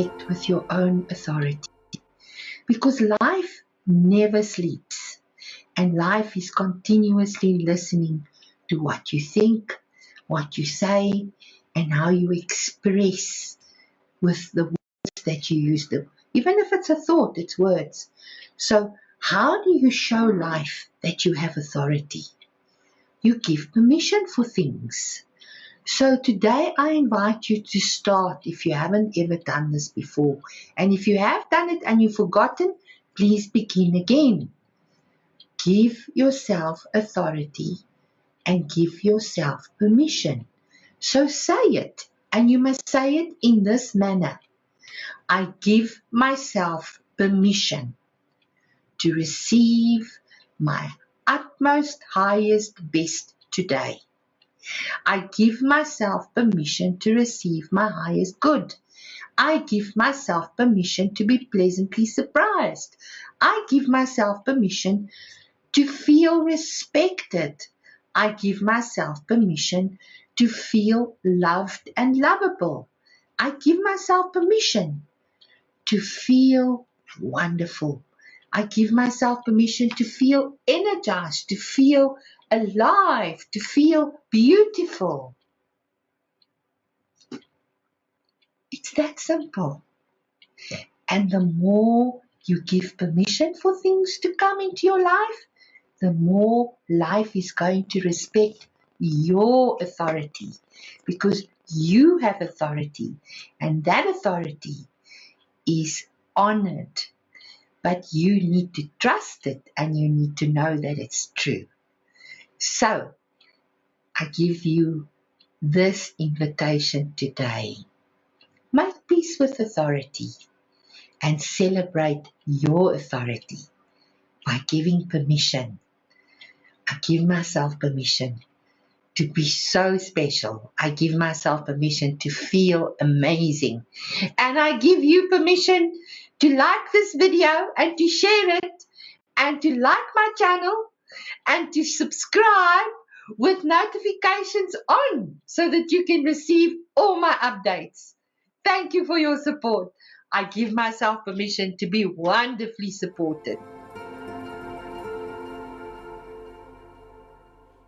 connect with your own authority. Because life never sleeps, and life is continuously listening to what you think, what you say, and how you express with the words that you use. Even if it's a thought, it's words. So how do you show life that you have authority? You give permission for things. So today I invite you to start, if you haven't ever done this before. And if you have done it and you've forgotten, please begin again. Give yourself authority and give yourself permission. So say it, and you must say it in this manner. I give myself permission to receive my utmost, highest, best today. I give myself permission to receive my highest good. I give myself permission to be pleasantly surprised. I give myself permission to feel respected. I give myself permission to feel loved and lovable. I give myself permission to feel wonderful. I give myself permission to feel energized, to feel alive, to feel beautiful. It's that simple. And the more you give permission for things to come into your life, the more life is going to respect your authority, because you have authority, and that authority is honored. But you need to trust it, and you need to know that it's true. So, I give you this invitation today. Make peace with authority and celebrate your authority by giving permission. I give myself permission to be so special. I give myself permission to feel amazing. And I give you permission to like this video and to share it and to like my channel and to subscribe with notifications on so that you can receive all my updates. Thank you for your support. I give myself permission to be wonderfully supported.